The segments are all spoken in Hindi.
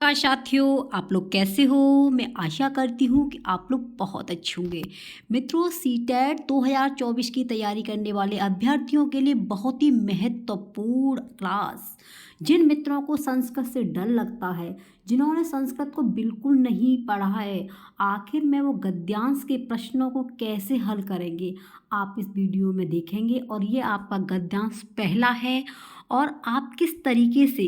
नमस्कार साथियों, आप लोग कैसे हो। मैं आशा करती हूँ कि आप लोग बहुत अच्छे होंगे। मित्रों, सीटेट 2024 की तैयारी करने वाले अभ्यर्थियों के लिए बहुत ही महत्वपूर्ण क्लास। जिन मित्रों को संस्कृत से डर लगता है, जिन्होंने संस्कृत को बिल्कुल नहीं पढ़ा है, आखिर में वो गद्यांश के प्रश्नों को कैसे हल करेंगे, आप इस वीडियो में देखेंगे। और ये आपका गद्यांश पहला है और आप किस तरीके से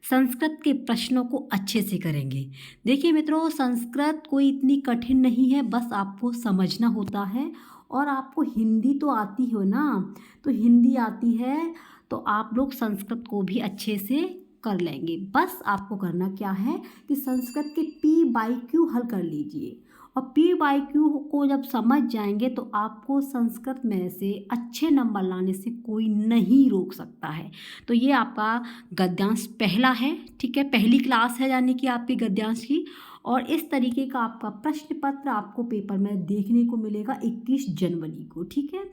संस्कृत के प्रश्नों को अच्छे से करेंगे। देखिए मित्रों, संस्कृत कोई इतनी कठिन नहीं है, बस आपको समझना होता है। और आपको हिंदी तो आती हो ना, तो हिंदी आती है तो आप लोग संस्कृत को भी अच्छे से कर लेंगे। बस आपको करना क्या है कि संस्कृत के P/Q हल कर लीजिए। और P/Q को जब समझ जाएंगे तो आपको संस्कृत में से अच्छे नंबर लाने से कोई नहीं रोक सकता है। तो ये आपका गद्यांश पहला है, ठीक है, पहली क्लास है यानी कि आपकी गद्यांश की। और इस तरीके का आपका प्रश्न पत्र आपको पेपर में देखने को मिलेगा 21 जनवरी को, ठीक है।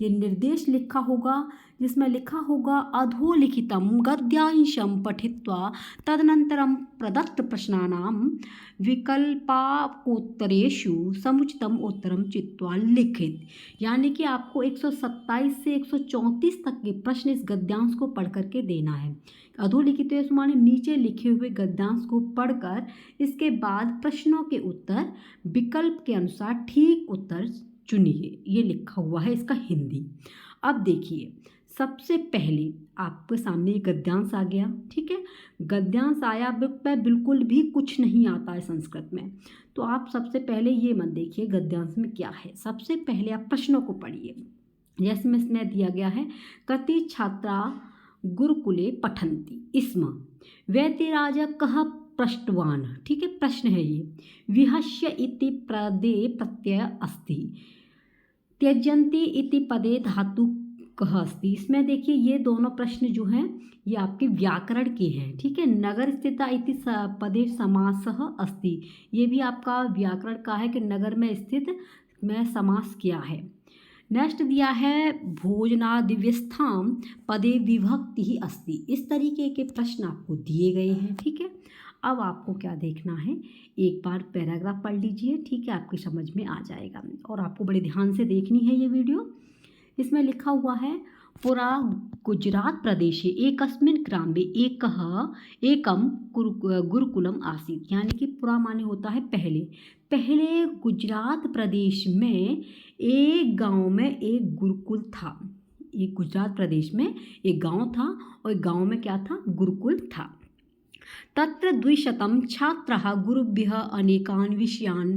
ये निर्देश लिखा होगा जिसमें लिखा होगा अधोलिखितं गद्यांशं पठित्वा तदनन्तरं प्रदत्त प्रश्नानां विकल्पाकोत्तरेषु समुचितम उत्तरम चित्वा लिखित। यानी कि आपको 127 से 134 तक के प्रश्न इस गद्यांश को पढ़ करके देना है। अधोलिखित माने नीचे लिखे हुए गद्यांश को पढ़कर इसके बाद प्रश्नों के उत्तर विकल्प के अनुसार ठीक उत्तर चुनिए। ये लिखा हुआ है इसका हिंदी। अब देखिए, सबसे पहले आपके सामने ये गद्यांश आ गया, ठीक है। गद्यांश आया पे बिल्कुल भी कुछ नहीं आता है संस्कृत में, तो आप सबसे पहले ये मत देखिए गद्यांश में क्या है। सबसे पहले आप प्रश्नों को पढ़िए। जैसे इसमें दिया गया है, कति छात्रा गुरुकुले पठन्ति स्म वैद्यराज कः पृष्टवान्, ठीक है, प्रश्न है ये। विहस्य इति पदे प्रत्यय अस्ति, त्यजन्ति इति पदे धातु कः अस्ति। इसमें देखिए ये दोनों प्रश्न जो हैं ये आपके व्याकरण के हैं, ठीक है। नगर स्थिता इति पदे समासः अस्ति, ये भी आपका व्याकरण का है कि नगर में स्थित में समास क्या है। नेक्स्ट दिया है भोजनादिव्यस्थां पदे विभक्ति ही अस्ति। इस तरीके के प्रश्न आपको दिए गए हैं, ठीक है। अब आपको क्या देखना है, एक बार पैराग्राफ पढ़ लीजिए, ठीक है, आपकी समझ में आ जाएगा। और आपको बड़े ध्यान से देखनी है ये वीडियो। इसमें लिखा हुआ है, पुरा गुजरात प्रदेशे एकस्मिन् ग्रामे एकम गुरुकुलम आसीत्। यानी कि पुरा माने होता है पहले। पहले गुजरात प्रदेश में एक गांव में एक गुरुकुल था। एक गुजरात प्रदेश में एक गांव था और गांव में क्या था, गुरुकुल था। तत्र 200 छात्राः गुरुभ्यः अनेकान् विषयान्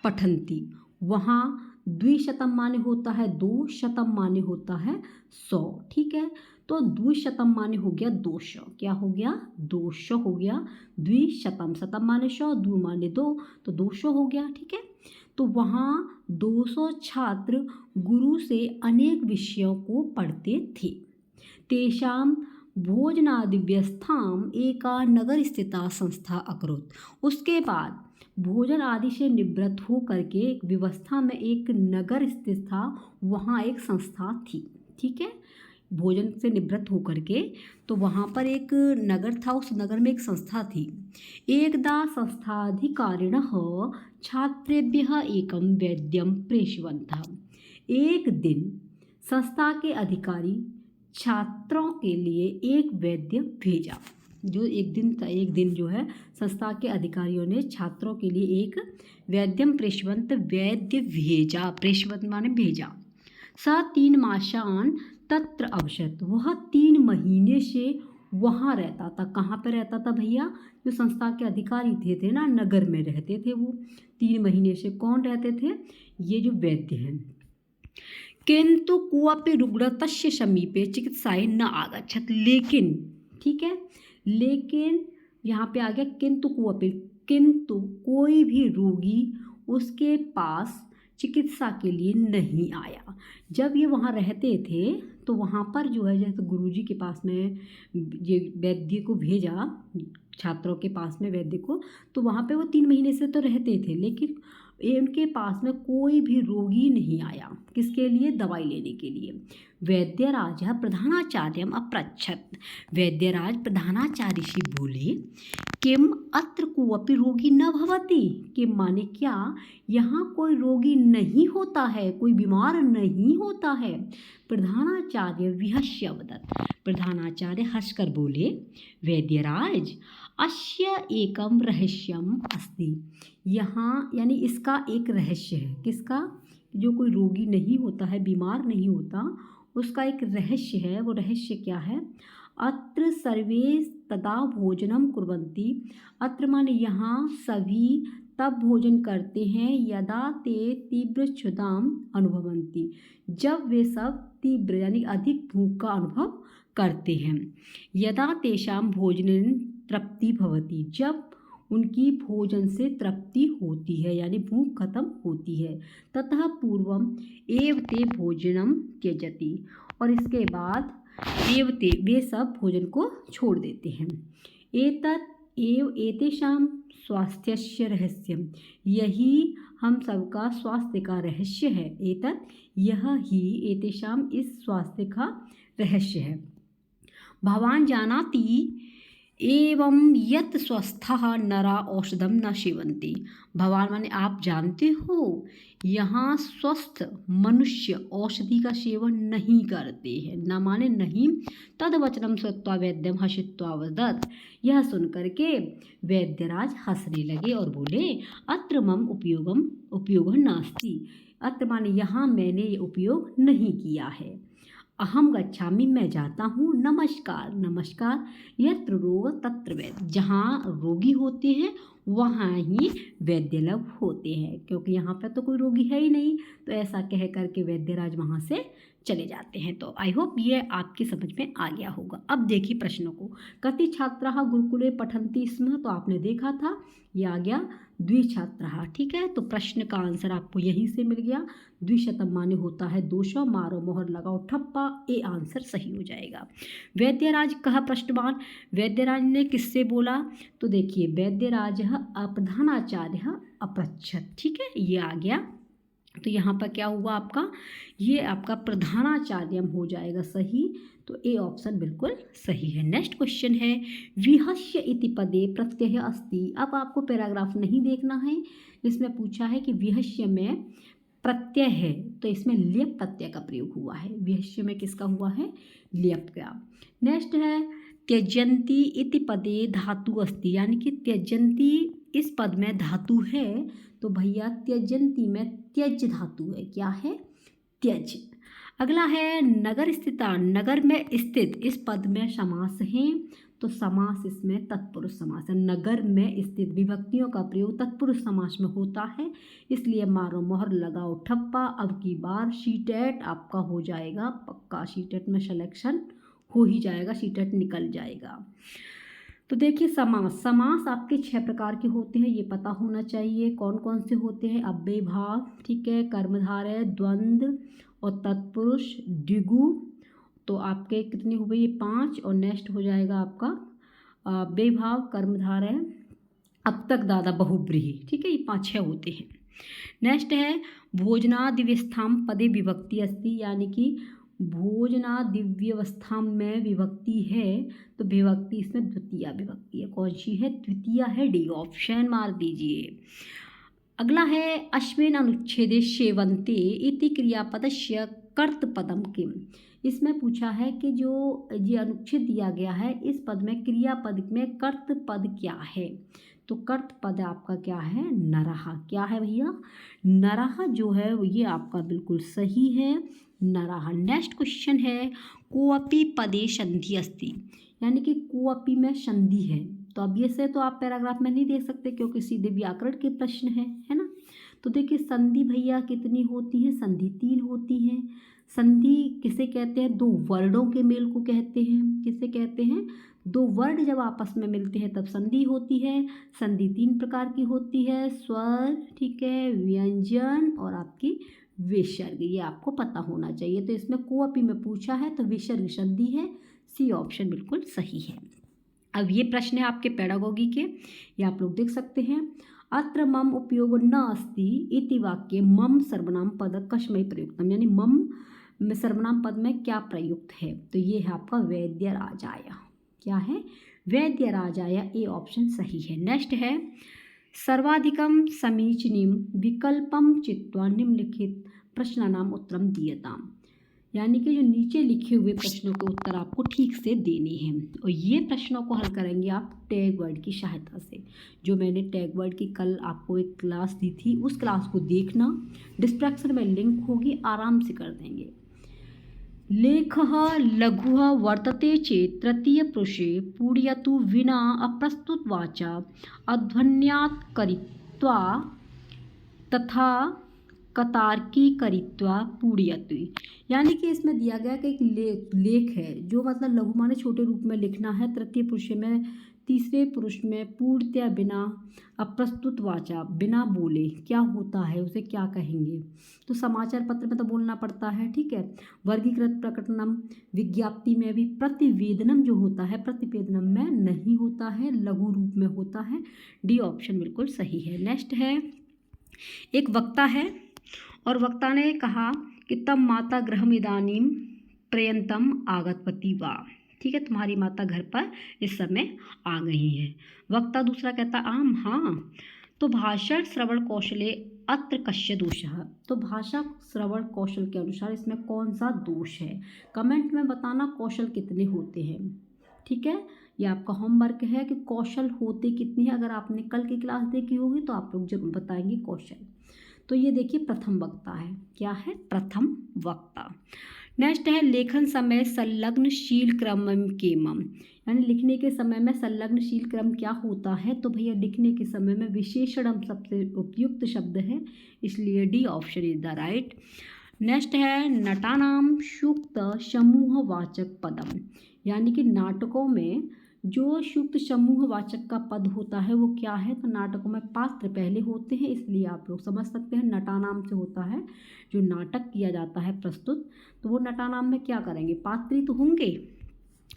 पठन्ति। वहाँ 200 माने होता है 2, शतम माने होता है 100, ठीक है। तो 200 माने हो गया 200, क्या हो गया, 200 हो गया। 200 शतम माने 100, 2 माने 2, तो 200 हो गया, ठीक है। तो वहाँ 200 छात्र गुरु से अनेक विषयों को पढ़ते थे। तेषां भोजनादिव्यवस्थां एका नगर स्थिता संस्था अकरोत्। उसके बाद भोजन आदि से निवृत्त हो करके एक व्यवस्था में एक नगर स्थित था, वहाँ एक संस्था थी, ठीक है। भोजन से निवृत्त हो करके तो वहाँ पर एक नगर था, उस नगर में एक संस्था थी। एकदा संस्थाधिकारिणः छात्रेभ्यः एकं वैद्यं प्रेषयन्तः। एक दिन संस्था के अधिकारी छात्रों के लिए एक वैद्य भेजा। जो एक दिन जो है संस्था के अधिकारियों ने छात्रों के लिए एक वैद्यम प्रेषवंत वैद्य भेजा। प्रेषवंत माने भेजा। स 3 मासान् तत्र अवसत। वह 3 महीने से वहाँ रहता था। कहाँ पर रहता था भैया, जो संस्था के अधिकारी थे ना, नगर में रहते थे वो 3 महीने से। कौन रहते थे, ये जो वैद्य हैं। किंतु क्वापि रुग्णतस्य समीपे चिकित्साय न आगच्छत। लेकिन, ठीक है, लेकिन यहाँ पे आ गया किंतु क्वापि, किंतु कोई भी रोगी उसके पास चिकित्सा के लिए नहीं आया। जब ये वहाँ रहते थे तो वहाँ पर जो है, जैसे गुरुजी के पास में ये वैद्य को भेजा, छात्रों के पास में वैद्य को, तो वहाँ पे वो 3 महीने से तो रहते थे, लेकिन इनके पास में कोई भी रोगी नहीं आया। किसके लिए, दवाई लेने के लिए। वैद्यराज प्रधानाचार्यम अपृच्छत। वैद्यराज प्रधानाचार्य से बोले, किम अत्र कोऽपि रोगी न भवति के माने क्या, यहाँ कोई रोगी नहीं होता है, कोई बीमार नहीं होता है। प्रधानाचार्य विहस्य वदत्, प्रधानाचार्य हंसकर बोले, वैद्यराज अस्य एकम रहस्यम अस्ति, यहाँ यानी इसका एक रहस्य है। किसका? जो कोई रोगी नहीं होता है, बीमार नहीं होता, उसका एक रहस्य है। वो रहस्य क्या है? अत्र सर्वे तदा भोजनम कुर्वन्ति, अत्र माने यहाँ सभी तब भोजन करते हैं, यदा ते तीव्र क्षुधाम अनुभवन्ति, जब वे सब तीव्र यानी अधिक भूख का अनुभव करते हैं। यदा तेषां भोजनेन तृप्ति भवति, जब उनकी भोजन से तृप्ति होती है यानी भूख खत्म होती है। ततः पूर्वम एव ते भोजनम त्यजति, और इसके बाद एवते वे सब भोजन को छोड़ देते हैं। एतत् एव एतेषां स्वास्थ्यस्य रहस्यम, यही हम सबका स्वास्थ्य का रहस्य है। एतत् यह ही एतेषां इस स्वास्थ्य का रहस्य है। भवान जानाति एवं यत् स्वस्थः नरा औषधम न सेवन्ति, भगवान माने आप जानते हो, यहाँ स्वस्थ मनुष्य औषधि का सेवन नहीं करते हैं। न माने नहीं, तद वचनम श्रुत्वा वैद्यम हसित्वा वदत्, यह सुनकर के वैद्यराज हंसने लगे और बोले, अत्र मम उपयोगं नास्ति, अत्र माने यहाँ मैंने ये उपयोग नहीं किया है। अहम गच्छामि, मैं जाता हूँ। नमस्कार नमस्कार, यत्र रोग तत्र वैद्य, जहाँ रोगी होते हैं वहाँ ही वैद्यलभ होते हैं, क्योंकि यहाँ पर तो कोई रोगी है ही नहीं। तो ऐसा कह करके वैद्यराज वहाँ से चले जाते हैं। तो आई होप ये आपकी समझ में आ गया होगा। अब देखिए प्रश्नों को। कति छात्राः गुरुकुले पठन्ति स्म, तो आपने देखा था ये आ गया द्विछात्राः। ठीक है, तो प्रश्न का आंसर आपको यहीं से मिल गया। द्विशतम माने होता है 200, मारो मोहर लगाओ ठप्पा, ए आंसर सही हो जाएगा। वैद्यराज कहा पृष्ठवान, वैद्यराज ने किससे बोला? तो देखिए वैद्यराज प्रधानाचार्य अपृच्छत्। ठीक है, ये आ गया। तो यहाँ पर क्या हुआ आपका, ये आपका प्रधानाचार्यम हो जाएगा सही। तो ए ऑप्शन बिल्कुल सही है। नेक्स्ट क्वेश्चन है, विहस्य इति पदे प्रत्यय अस्ति। अब आपको पैराग्राफ नहीं देखना है, इसमें पूछा है कि विहस्य में प्रत्यय है, तो इसमें लेप प्रत्यय का प्रयोग हुआ है। विहस्य में किसका हुआ है? लेप का। नेक्स्ट है, त्यजंती इति पदे धातु अस्ति, यानी कि त्यजंती इस पद में धातु है, तो भैया त्यजंती में त्यज धातु है। क्या है? त्यज। अगला है, नगर स्थिता, नगर में स्थित, इस पद में समास है, तो समास इसमें तत्पुरुष समास है। नगर में स्थित विभक्तियों का प्रयोग तत्पुरुष समास में होता है, इसलिए मारो मोहर लगाओ ठप्पा। अब की बार सीटेट आपका हो जाएगा पक्का, सीटेट में सिलेक्शन हो ही जाएगा, सीटेट निकल जाएगा। तो देखिए समास आपके 6 प्रकार के होते हैं, ये पता होना चाहिए। कौन कौन से होते हैं? अव्यय भाव, ठीक है, कर्मधारय, द्वंद्व और तत्पुरुष, द्विगु। तो आपके कितने हो गए? ये 5। और नेक्स्ट हो जाएगा आपका अव्यय भाव, कर्मधारय, अब तक दादा बहुब्रीहि। ठीक है, ये 5-6 होते हैं। नेक्स्ट है, भोजनादिव्यवस्थाम पदे विभक्ति अस्ति, यानी कि भोजनादिव्यवस्था में विभक्ति है, तो विभक्ति इसमें द्वितीय विभक्ति है। कौन सी है? द्वितीय है, डी ऑप्शन मार दीजिए। अगला है, अश्विन अनुच्छेदे सेवन्ते इति क्रियापदस्य कर्तपदम किम। इसमें पूछा है कि जो ये अनुच्छेद दिया गया है, इस पद में क्रियापद में कर्तपद क्या है? तो कर्तपद आपका क्या है? नरः। क्या है भैया? नरः जो है ये आपका बिल्कुल सही है, नरः। नेक्स्ट क्वेश्चन है, कोऽपि पदे संधि अस्ति, यानी कि कोऽपि में संधि है। तो अब ये से तो आप पैराग्राफ में नहीं देख सकते, क्योंकि सीधे व्याकरण के प्रश्न है ना। तो देखिए संधि भैया कितनी होती है? संधि 3 होती हैं। संधि किसे कहते हैं? 2 वर्डों के मेल को कहते हैं। किसे कहते हैं? 2 वर्ड जब आपस में मिलते हैं तब संधि होती है। संधि 3 प्रकार की होती है, स्वर, ठीक है, व्यंजन और आपकी विसर्ग, ये आपको पता होना चाहिए। तो इसमें कोअपी में पूछा है तो विसर्ग संधि है, सी ऑप्शन बिल्कुल सही है। अब ये प्रश्न है आपके पेडागोगी के, ये आप लोग देख सकते हैं। अत्र मम उपयोग न अस्ति इति वाक्ये मम सर्वनाम पद कस्मै प्रयुक्तम, यानी मम सर्वनाम पद में क्या प्रयुक्त है? तो ये है आपका वैद्यराजाय। क्या है? वैद्य राजाय, ए ऑप्शन सही है। नेक्स्ट है सर्वाधिकम समीचीनम विकल्पम चित्वा निम्नलिखित प्रश्नानाम उत्तरम दीयताम, यानी कि जो नीचे लिखे हुए प्रश्नों के उत्तर आपको ठीक से देने हैं और ये प्रश्नों को हल करेंगे आप टैग वर्ड की सहायता से। जो मैंने टैग वर्ड की कल आपको एक क्लास दी थी उस क्लास को देखना, डिस्क्रिप्शन में लिंक होगी, आराम से कर देंगे। लेखः लघुः वर्तते चेत् तृतीयपुरुषे पूरयतु विना अप्रस्तुतवाचा अध्वन्यात् करित्वा तथा कतार्कीकरित्वा पूरयतु, यानी कि इसमें दिया गया कि एक लेख है जो मतलब लघु माने छोटे रूप में लिखना है, तृतीय पुरुष में, तीसरे पुरुष में, पूर्णतया बिना, अप्रस्तुत वाचा, बिना बोले क्या होता है उसे क्या कहेंगे, तो समाचार पत्र में तो बोलना पड़ता है, ठीक है। वर्गीकृत प्रकटनम, विज्ञप्ति में भी प्रतिवेदनम जो होता है प्रतिवेदनम में नहीं होता है, लघु रूप में होता है। डी ऑप्शन बिल्कुल सही है। नेक्स्ट है एक वक्ता है और वक्ता ने कहा कि तब माता गृहम इदानीम पर्यंतम आगतवती वा, ठीक है, तुम्हारी माता घर पर इस समय आ गई हैं। वक्ता दूसरा कहता आम हाँ, तो भाषण श्रवण कौशले अत्र कस्य दोषः, तो भाषा श्रवण कौशल के अनुसार इसमें कौन सा दोष है, कमेंट में बताना कौशल कितने होते हैं, ठीक है। ये आपका होमवर्क है कि कौशल होते कितने हैं, अगर आपने कल की क्लास देखी होगी तो आप लोग जरूर बताएंगे कौशल। तो ये देखिए प्रथम वक्ता है, क्या है, प्रथम वक्ता। नेक्स्ट है लेखन समय संलग्नशील क्रम केमम, यानी लिखने के समय में संलग्नशील क्रम क्या होता है, तो भैया लिखने के समय में विशेषणम सबसे उपयुक्त शब्द है, इसलिए D option is the right. Next है नटानाम सूक्त समूहवाचक पदम, यानी कि नाटकों में जो सूक्त समूहवाचक का पद होता है वो क्या है, तो नाटकों में पात्र पहले होते हैं, इसलिए आप लोग समझ सकते हैं नटानाम से होता है जो नाटक किया जाता है प्रस्तुत, तो वो नटानाम में क्या करेंगे, पात्री तो होंगे।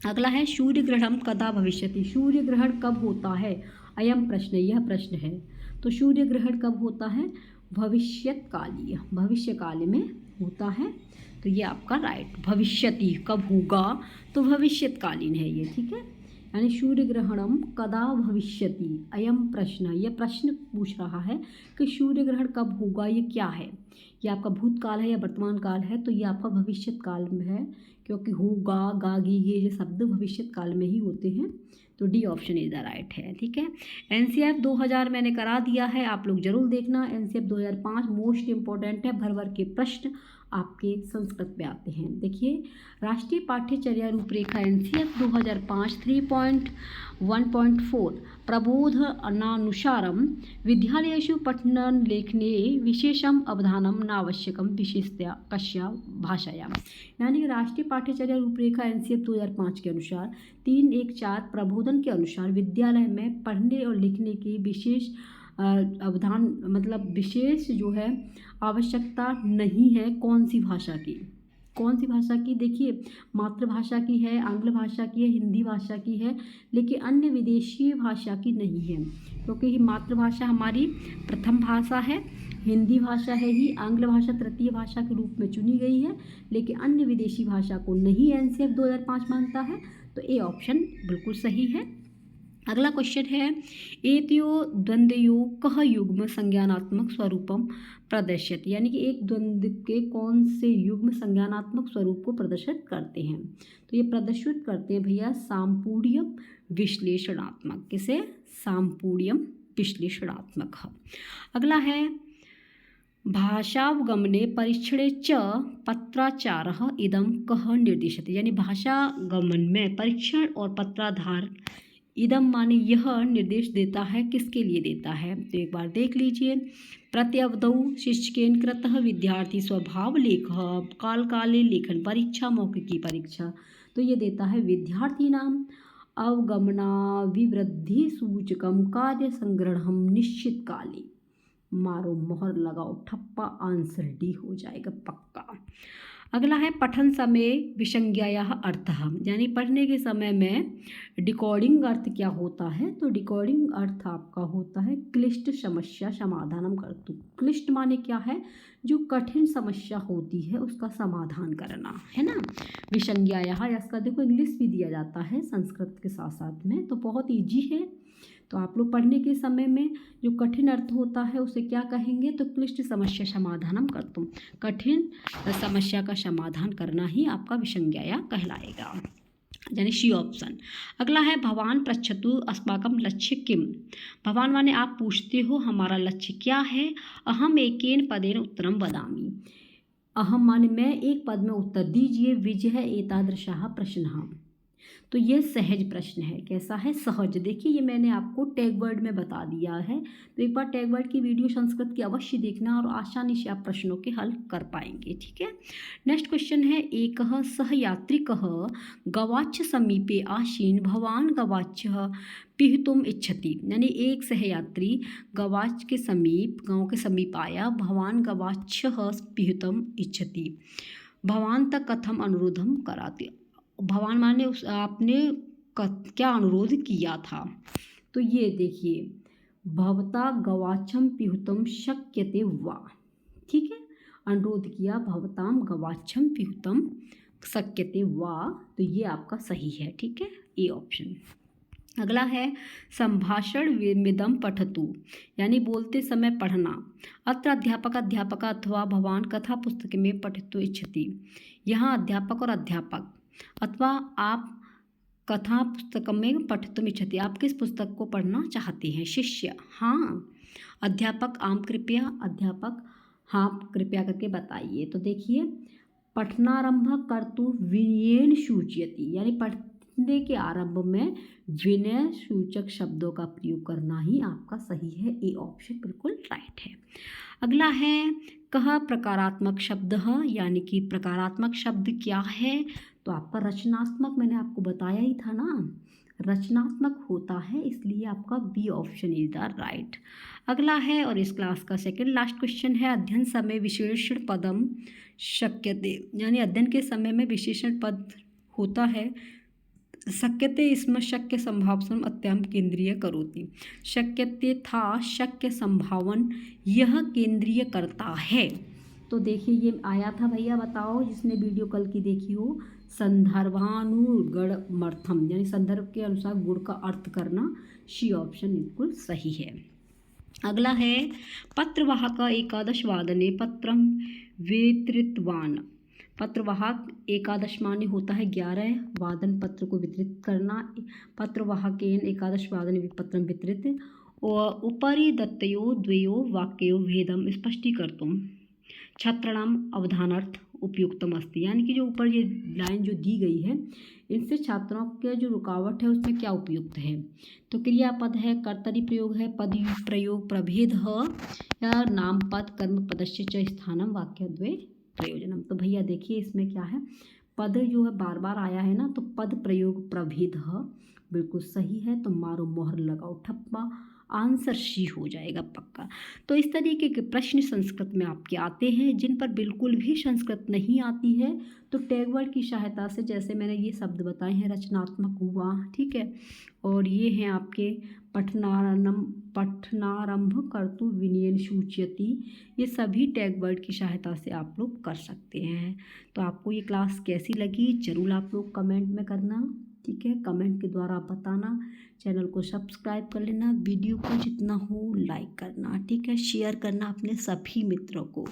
अगला है सूर्य ग्रहणम कदा भविष्यति, सूर्य ग्रहण कब होता है, अयम प्रश्न, यह प्रश्न है। तो सूर्य ग्रहण कब होता है, भविष्यत्कालीय, भविष्यकाल में होता है, तो ये आपका राइट। भविष्यति कब होगा, तो भविष्यत्कालीन है ये, ठीक है। यानी सूर्य ग्रहणम कदा भविष्यति, अयम प्रश्न, यह प्रश्न पूछ रहा है कि सूर्य ग्रहण कब होगा, ये क्या है, ये आपका भूतकाल है या वर्तमान काल है, तो ये आपका भविष्यत काल में है, क्योंकि होगा गागी ये शब्द भविष्यत काल में ही होते हैं, तो D option is the right है, ठीक है। एनसीएफ 2000 मैंने करा दिया है, आप लोग जरूर देखना। एनसीएफ 2005 मोस्ट इंपॉर्टेंट है, भर भर के प्रश्न आपके संस्कृत में आते हैं। देखिए राष्ट्रीय पाठ्यचर्या रूपरेखा एनसीएफ 2005 3.1.4 प्रबोधनानुसारम विद्यालयेषु पठन लेखने विशेषम अवधानम नावश्यकम विशेषतया कस्या भाषायां, यानी कि राष्ट्रीय पाठ्यचर्या रूपरेखा एनसीएफ 2005 के अनुसार 3.1.4 प्रबोधन के अनुसार विद्यालय में पढ़ने और लिखने की विशेष अवधान मतलब विशेष जो है आवश्यकता नहीं है, कौन सी भाषा की, कौन सी भाषा की, देखिए मातृभाषा की है, आंग्ल भाषा की है, हिंदी भाषा की है, लेकिन अन्य विदेशी भाषा की नहीं है, क्योंकि मातृभाषा हमारी प्रथम भाषा है, हिंदी भाषा है ही, आंग्ल भाषा तृतीय भाषा के रूप में चुनी गई है, लेकिन अन्य विदेशी भाषा को नहीं एनसीएफ 2005 मानता है, तो ए ऑप्शन बिल्कुल सही है। अगला क्वेश्चन है एतयो द्वंद्वयो कह युग्म संज्ञानात्मक स्वरूपम प्रदर्शित, यानी कि एक द्वंद्व के कौन से युग्म संज्ञानात्मक स्वरूप को प्रदर्शित करते हैं, तो ये प्रदर्शित करते हैं भैया साम्पूर्यम विश्लेषणात्मक, किसे, साम्पूर्यम विश्लेषणात्मक। अगला है भाषावगमने परीक्षणे च पत्राचारः इदं कः निर्दिशति, यानी भाषागमन में परीक्षण और पत्राधार इदम माने यह निर्देश देता है, किसके लिए देता है, तो एक बार देख लीजिए। प्रत्यवधौ शिक्षकेन कृतः विद्यार्थी स्वभाव लेख काल काले लेखन परीक्षा मौखिकी परीक्षा, तो ये देता है विद्यार्थी नाम अवगमना विवृद्धि सूचकम कार्य संग्रहण निश्चित काले, मारो मोहर लगाओ ठप्पा, आंसर डी हो जाएगा पक्का। अगला है पठन समय विसंज्ञायाः अर्थः, यानी पढ़ने के समय में डिकोडिंग अर्थ क्या होता है। तो डिकोडिंग अर्थ आपका होता है क्लिष्ट समस्या समाधानम कर्तुः। क्लिष्ट माने क्या है, जो कठिन समस्या होती है उसका समाधान करना, है ना। विसंज्ञायाः, इसका देखो इंग्लिश भी दिया जाता है संस्कृत के साथ साथ में, तो बहुत ईजी है। तो आप लोग पढ़ने के समय में जो कठिन अर्थ होता है उसे क्या कहेंगे, तो क्लिष्ट समस्या समाधानम कर्तुम्, कठिन समस्या का समाधान करना ही आपका विसंज्ञाया कहलाएगा, यानी सी ऑप्शन। अगला है भवान पृच्छतु अस्माकं लक्ष्य किम। भवान माने आप पूछते हो हमारा लक्ष्य क्या है। अहम एकेन पदेन उत्तरम वदामि। अहम माने मैं, एक पद में उत्तर दीजिए। विजय एतादृशः प्रश्नः, तो ये सहज प्रश्न है। कैसा है, सहज। देखिए ये मैंने आपको टैग वर्ड में बता दिया है, तो एक बार टैग वर्ड की वीडियो संस्कृत की अवश्य देखना और आसानी से आप प्रश्नों के हल कर पाएंगे। ठीक है। नेक्स्ट क्वेश्चन है, एकः सहयात्रिकः गवाच्छ समीपे आसीन भवान गवाच्छः पिहितुम इच्छति, यानी एक सहयात्री गवाच्छ के समीप, गांव के समीप आया। भवान गवाच्छः पिहितुम इच्छति, भवान तक कथम अनुरोधम कराते। भवान माने उस आपने क्या अनुरोध किया था। तो ये देखिए, भवता गवाच्छम पिहुतम शक्यते वा। ठीक है, अनुरोध किया भवताम गवाच्छम पिहुतम शक्यते वा, तो ये आपका सही है। ठीक है, ए ऑप्शन। अगला है संभाषण विदम पठतु, यानी बोलते समय पढ़ना। अत्र अध्यापक अध्यापक अथवा भवान कथा पुस्तक में पठितुम् इच्छति। यहाँ अध्यापक और अध्यापक अथवा आप कथा पुस्तक में पठितुम् इच्छति, आप किस पुस्तक को पढ़ना चाहते हैं। शिष्य हाँ, अध्यापक आम कृपया, अध्यापक हाँ कृपया करके बताइए। तो देखिए, पठनारंभ कर्तु विनयेन सूचयति, यानी पढ़ने के आरंभ में विनय सूचक शब्दों का प्रयोग करना ही आपका सही है। ए ऑप्शन बिल्कुल राइट है। अगला है कह प्रकारात्मक शब्द, यानी कि प्रकारात्मक शब्द क्या है। तो आपका रचनात्मक, मैंने आपको बताया ही था ना, रचनात्मक होता है, इसलिए आपका B option is the right. अगला है और इस क्लास का सेकंड लास्ट क्वेश्चन है, अध्ययन समय विशेषण पदम शक्यते, यानी अध्ययन के समय में विशेषण पद होता है। शक्यते इसमें शक्य संभावना अत्यंत केंद्रीय करोति। शक्यते था शक्य संभावन, यह केंद्रीय करता है। तो देखिए ये आया था भैया, बताओ जिसने वीडियो कल की देखी हो, संदर्भानुगणमर्थम, यानी संदर्भ के अनुसार गुण का अर्थ करना। सी ऑप्शन बिल्कुल सही है। अगला है पत्रवाहक एकादश वादने पत्रम वितरितवान। पत्रवाहक एकादश माने होता है 11 वादन पत्र को वितरित करना। पत्रवाहकेन एकादश वादने पत्रम वितरित और उपरि दत्तयो द्वयो वाक्यो भेदम स्पष्टीकर्तुम् छात्राणाम अवधानार्थ उपयुक्तम अस्ति, यानी कि जो ऊपर ये लाइन जो दी गई है, इनसे छात्रों के जो रुकावट है उसमें क्या उपयुक्त है। तो क्रियापद है, कर्तरी प्रयोग है, पद प्रयोग प्रभेद है, या नाम पद कर्म पदस्य च स्थानम वाक्यद्वय प्रयोजनम। तो भैया देखिए इसमें क्या है, पद जो है बार बार आया है ना, तो पद प्रयोग प्रभेद है, बिल्कुल सही है। तो मारो मोहर लगाओ ठप्पा, आंसर सी हो जाएगा पक्का। तो इस तरीके के प्रश्न संस्कृत में आपके आते हैं। जिन पर बिल्कुल भी संस्कृत नहीं आती है तो टैग वर्ड की सहायता से, जैसे मैंने ये शब्द बताए हैं, रचनात्मक हुआ, ठीक है, और ये हैं आपके पठनारंभ कर्तु विनयन सूच्यति, ये सभी टैग वर्ड की सहायता से आप लोग कर सकते हैं। तो आपको ये क्लास कैसी लगी जरूर आप लोग कमेंट में करना। ठीक है, कमेंट के द्वारा आप बताना। चैनल को सब्सक्राइब कर लेना, वीडियो को जितना हो लाइक करना, ठीक है, शेयर करना अपने सभी मित्रों को।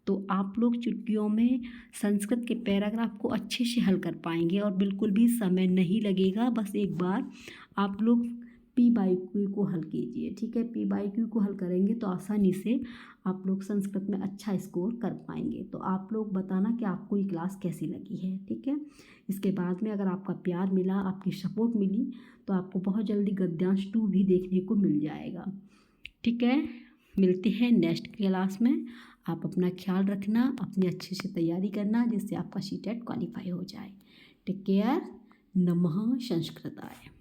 तो आप लोग चुटकियों में संस्कृत के पैराग्राफ को अच्छे से हल कर पाएंगे और बिल्कुल भी समय नहीं लगेगा। बस एक बार आप लोग P/Q को हल कीजिए। ठीक है, P/Q को हल करेंगे तो आसानी से आप लोग संस्कृत में अच्छा स्कोर कर पाएंगे। तो आप लोग बताना कि आपको ये क्लास कैसी लगी है। ठीक है, इसके बाद में अगर आपका प्यार मिला, आपकी सपोर्ट मिली, तो आपको बहुत जल्दी गद्यांश 2 भी देखने को मिल जाएगा। ठीक है, मिलते हैं नेक्स्ट क्लास में। आप अपना ख्याल रखना, अपनी अच्छे से तैयारी करना, जिससे आपका CTET क्वालिफाई हो जाए। Take care. नमः संस्कृताय।